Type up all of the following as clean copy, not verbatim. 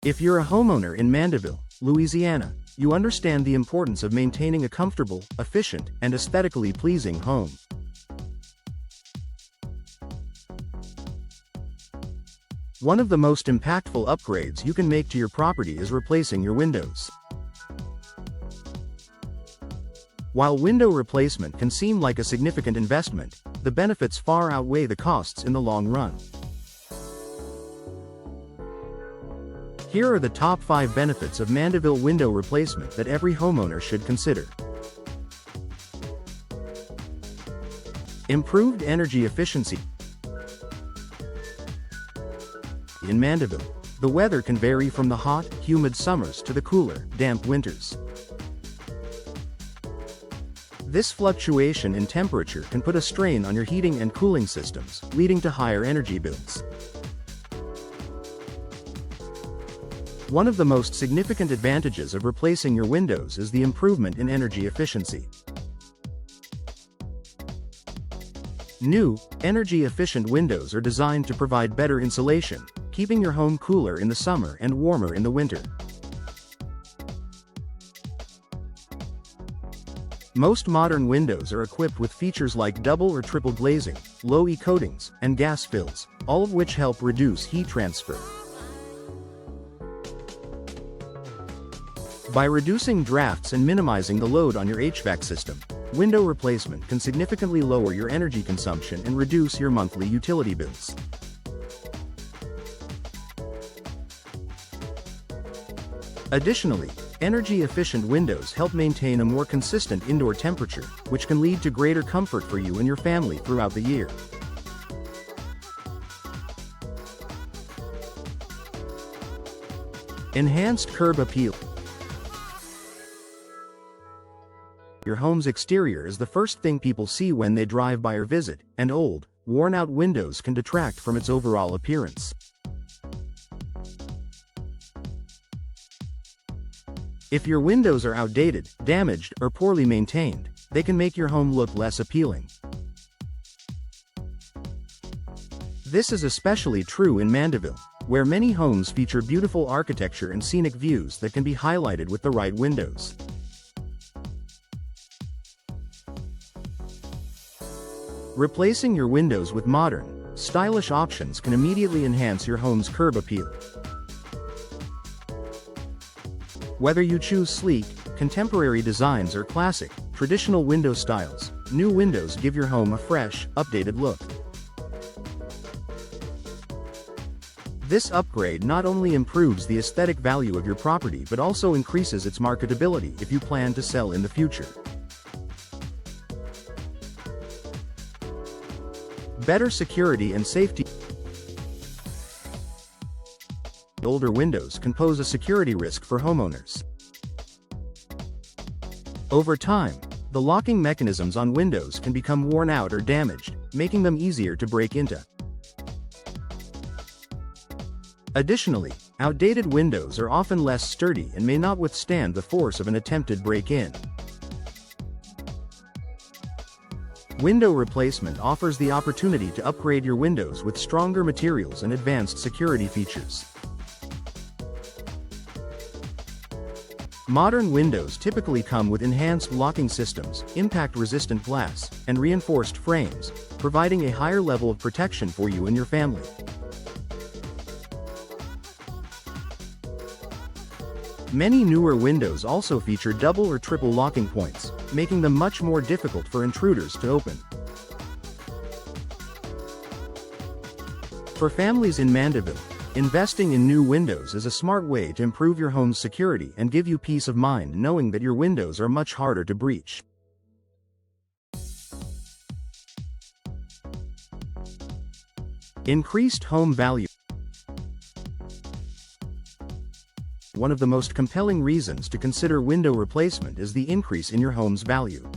If you're a homeowner in Mandeville, Louisiana, you understand the importance of maintaining a comfortable, efficient, and aesthetically pleasing home. One of the most impactful upgrades you can make to your property is replacing your windows. While window replacement can seem like a significant investment, the benefits far outweigh the costs in the long run. Here are the top 5 benefits of Mandeville window replacement that every homeowner should consider. Improved energy efficiency. In Mandeville, the weather can vary from the hot, humid summers to the cooler, damp winters. This fluctuation in temperature can put a strain on your heating and cooling systems, leading to higher energy bills. One of the most significant advantages of replacing your windows is the improvement in energy efficiency. New, energy-efficient windows are designed to provide better insulation, keeping your home cooler in the summer and warmer in the winter. Most modern windows are equipped with features like double or triple glazing, low E coatings, and gas fills, all of which help reduce heat transfer. By reducing drafts and minimizing the load on your HVAC system, window replacement can significantly lower your energy consumption and reduce your monthly utility bills. Additionally, energy-efficient windows help maintain a more consistent indoor temperature, which can lead to greater comfort for you and your family throughout the year. Enhanced curb appeal. Your home's exterior is the first thing people see when they drive by or visit, and old, worn-out windows can detract from its overall appearance. If your windows are outdated, damaged, or poorly maintained, they can make your home look less appealing. This is especially true in Mandeville, where many homes feature beautiful architecture and scenic views that can be highlighted with the right windows. Replacing your windows with modern, stylish options can immediately enhance your home's curb appeal. Whether you choose sleek, contemporary designs or classic, traditional window styles, new windows give your home a fresh, updated look. This upgrade not only improves the aesthetic value of your property but also increases its marketability if you plan to sell in the future. Better security and safety. Older windows can pose a security risk for homeowners. Over time, the locking mechanisms on windows can become worn out or damaged, making them easier to break into. Additionally, outdated windows are often less sturdy and may not withstand the force of an attempted break-in. Window replacement offers the opportunity to upgrade your windows with stronger materials and advanced security features. Modern windows typically come with enhanced locking systems, impact-resistant glass, and reinforced frames, providing a higher level of protection for you and your family. Many newer windows also feature double or triple locking points, making them much more difficult for intruders to open. For families in Mandeville, investing in new windows is a smart way to improve your home's security and give you peace of mind knowing that your windows are much harder to breach. Increased home value. One of the most compelling reasons to consider window replacement is the increase in your home's value.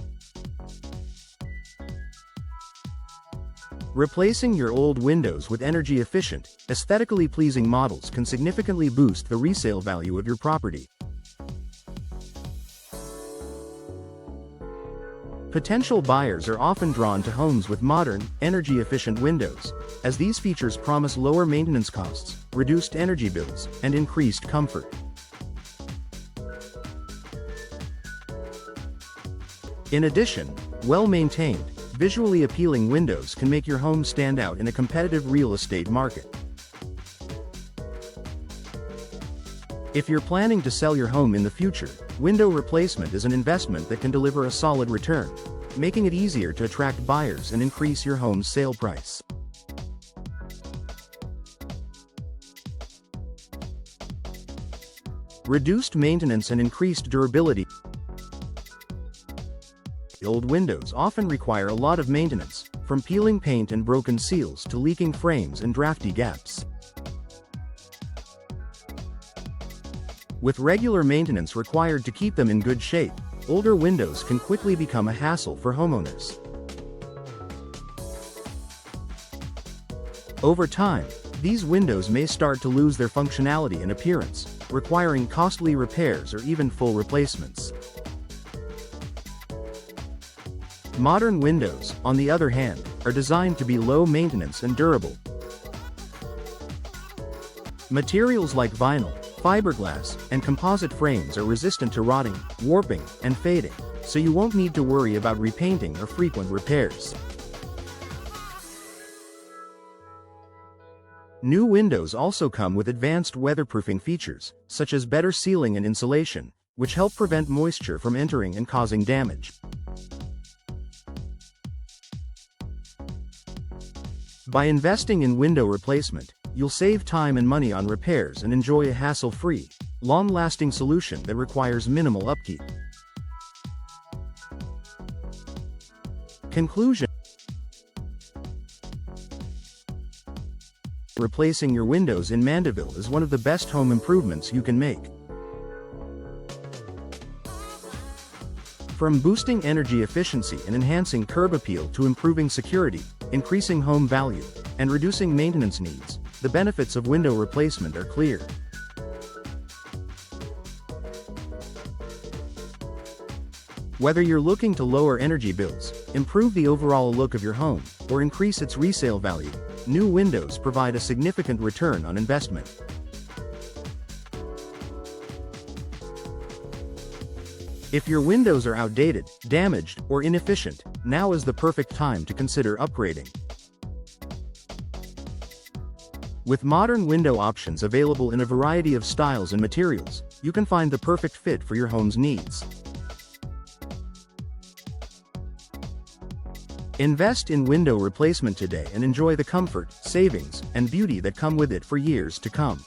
Replacing your old windows with energy-efficient, aesthetically pleasing models can significantly boost the resale value of your property. Potential buyers are often drawn to homes with modern, energy-efficient windows, as these features promise lower maintenance costs, reduced energy bills, and increased comfort. In addition, well-maintained, visually appealing windows can make your home stand out in a competitive real estate market. If you're planning to sell your home in the future, window replacement is an investment that can deliver a solid return, making it easier to attract buyers and increase your home's sale price. Reduced maintenance and increased durability. Old windows often require a lot of maintenance, from peeling paint and broken seals to leaking frames and drafty gaps. With regular maintenance required to keep them in good shape, older windows can quickly become a hassle for homeowners. Over time, these windows may start to lose their functionality and appearance, requiring costly repairs or even full replacements. Modern windows, on the other hand, are designed to be low maintenance and durable. Materials like vinyl, fiberglass, and composite frames are resistant to rotting, warping, and fading, so you won't need to worry about repainting or frequent repairs. New windows also come with advanced weatherproofing features, such as better sealing and insulation, which help prevent moisture from entering and causing damage. By investing in window replacement, you'll save time and money on repairs and enjoy a hassle-free, long-lasting solution that requires minimal upkeep. Conclusion: replacing your windows in Mandeville is one of the best home improvements you can make. From boosting energy efficiency and enhancing curb appeal to improving security, increasing home value, and reducing maintenance needs, the benefits of window replacement are clear. Whether you're looking to lower energy bills, improve the overall look of your home, or increase its resale value, new windows provide a significant return on investment. If your windows are outdated, damaged, or inefficient, now is the perfect time to consider upgrading. With modern window options available in a variety of styles and materials, you can find the perfect fit for your home's needs. Invest in window replacement today and enjoy the comfort, savings, and beauty that come with it for years to come.